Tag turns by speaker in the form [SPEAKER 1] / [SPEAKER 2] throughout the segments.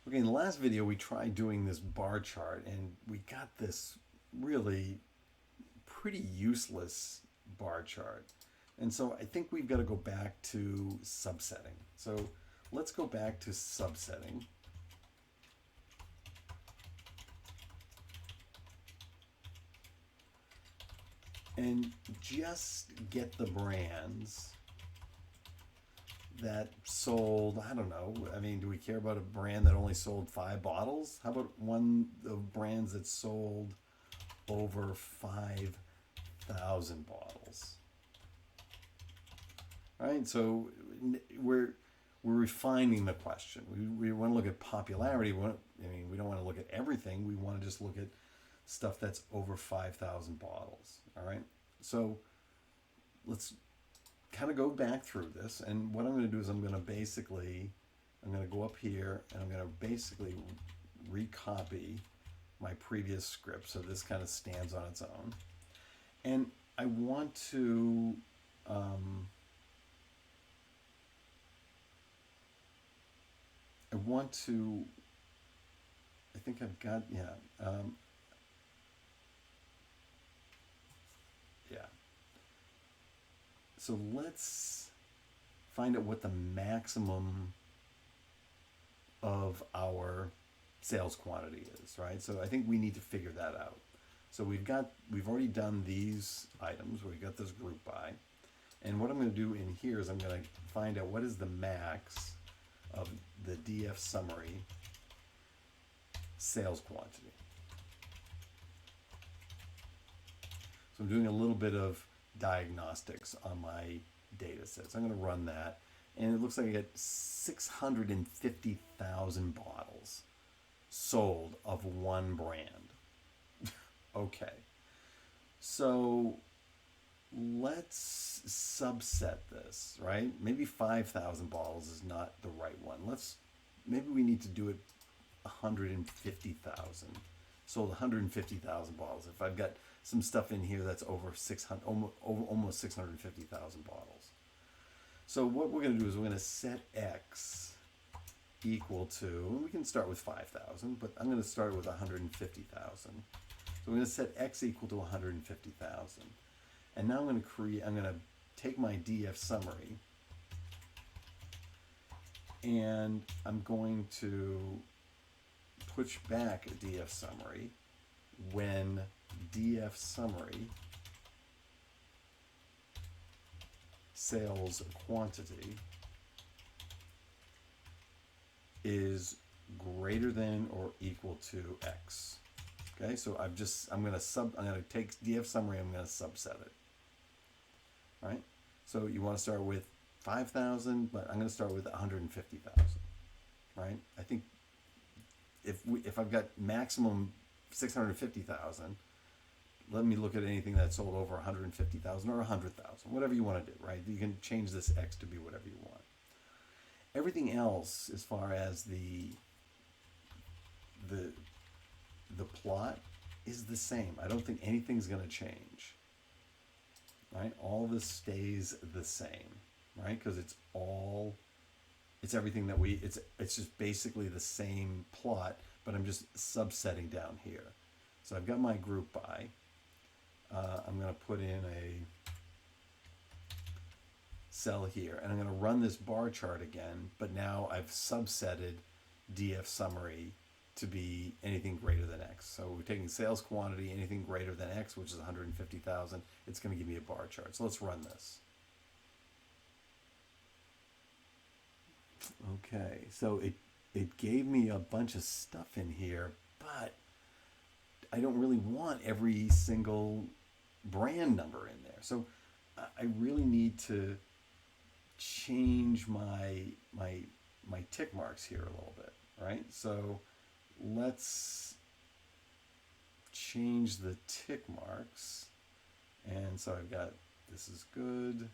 [SPEAKER 1] Okay, in the last video we tried doing this bar chart and we got this really pretty useless bar chart. And so I think we've got to go back to subsetting. So let's go back to subsetting. And just get the brands that sold, I don't know, I mean, do we care about a brand that only sold 5 bottles? How about one of brands that sold over 5,000 bottles? Right? So we're refining the question. We want to look at popularity. We don't want to look at everything. We want to just look at stuff that's over 5,000 bottles. All right? So let's kind of go back through this, and what I'm going to do is I'm going to go up here and I'm going to basically recopy my previous script so this kind of stands on its own. And I want to I think I've got, yeah. So let's find out what the maximum of our sales quantity is, right? So I think we need to figure that out. So we've already done these items. We've got this group by. And what I'm going to do in here is I'm going to find out what is the max of the DF summary sales quantity. So I'm doing a little bit of diagnostics on my data set. So I'm going to run that. And it looks like I get 650,000 bottles sold of one brand. Okay. So let's subset this, right? Maybe 5,000 bottles is not the right one. Maybe we need to do it 150,000. Sold 150,000 bottles. If I've got some stuff in here that's over 600, almost 650,000 bottles. So what we're going to do is we're going to set X equal to, we can start with 5,000, but I'm going to start with 150,000. So I'm going to set X equal to 150,000. And now I'm going to take my DF summary and I'm going to push back a DF summary when DF summary sales quantity is greater than or equal to X. Okay, so I'm going to take DF summary, I'm going to subset it. All right, so you want to start with 5,000, but I'm going to start with 150,000. Right, I think if I've got maximum 650,000, let me look at anything that sold over 150,000 or 100,000, whatever you want to do, right? You can change this X to be whatever you want. Everything else, as far as the plot, is the same. I don't think anything's going to change, right? All this stays the same, right? Because it's everything that it's just basically the same plot, but I'm just subsetting down here. So I've got my group by. I'm going to put in a cell here, and I'm going to run this bar chart again, but now I've subsetted DF summary to be anything greater than X. So we're taking sales quantity, anything greater than X, which is 150,000. It's going to give me a bar chart. So let's run this. Okay, so it gave me a bunch of stuff in here, but I don't really want every single brand number in there. So I really need to change my tick marks here a little bit, right? So let's change the tick marks. And so I've got, this is good.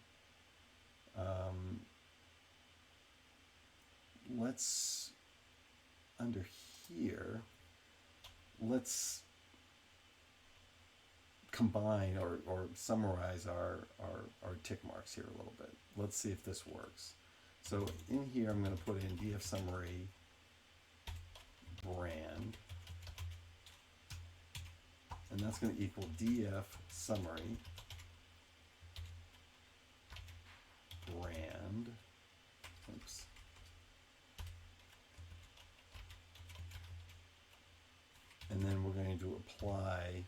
[SPEAKER 1] Let's, under here, let's combine or summarize our tick marks here a little bit. Let's see if this works. So in here I'm going to put in DF summary and that's going to equal df summary brand. Oops. And then we're going to apply,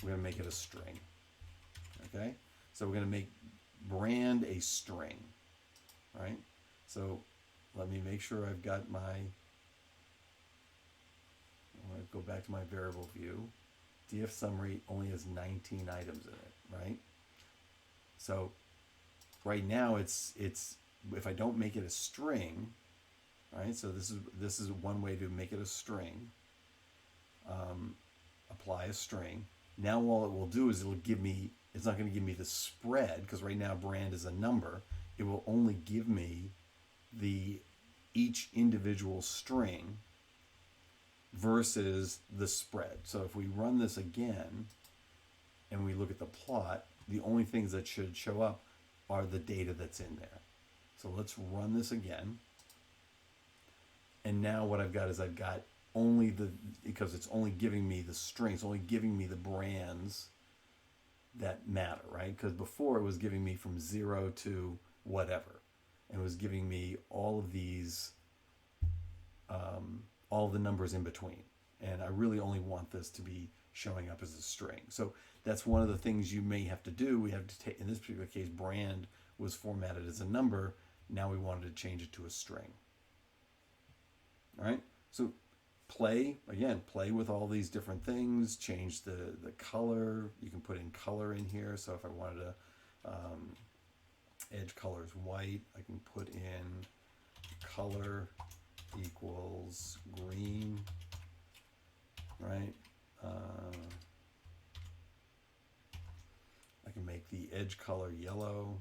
[SPEAKER 1] we're going to make it a string. Okay? So we're going to make brand a string, right? So let me make sure I've got my, I want to go back to my variable view. df summary only has 19 items in it, right? So right now it's if I don't make it a string, right? So this is one way to make it a string. Apply a string. Now all it will do is it'll give me, it's not going to give me the spread, because right now brand is a number. It will only give me the each individual string versus the spread. So if we run this again and we look at the plot, the only things that should show up are the data that's in there. So let's run this again. And now what I've got is I've got only the, because it's only giving me the strings, only giving me the brands that matter, right? Because before it was giving me from 0 to whatever. And it was giving me all of these, all the numbers in between. And I really only want this to be showing up as a string. So that's one of the things you may have to do. We have to take, in this particular case, brand was formatted as a number. Now we wanted to change it to a string. All right, so play with all these different things, change the color. You can put in color in here. So if I wanted to, edge color is white, I can put in color equals green, right? I can make the edge color yellow,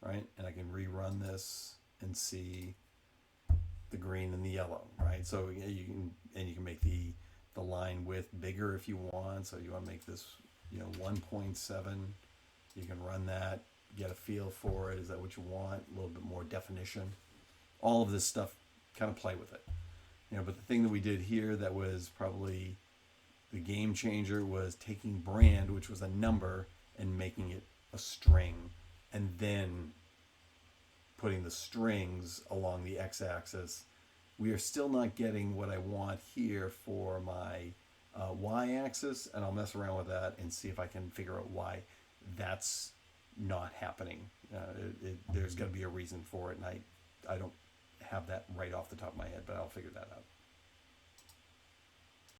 [SPEAKER 1] right? And I can rerun this and see the green and the yellow, right? So you can make the line width bigger if you want. So you want to make this, 1.7. You can run that, get a feel for it. Is that what you want? A little bit more definition. All of this stuff, kind of play with it. But the thing that we did here that was probably the game changer was taking brand, which was a number, and making it a string, and then putting the strings along the x-axis. We are still not getting what I want here for my y-axis, and I'll mess around with that and see if I can figure out why that's not happening. There's got to be a reason for it, and I don't have that right off the top of my head, but I'll figure that out.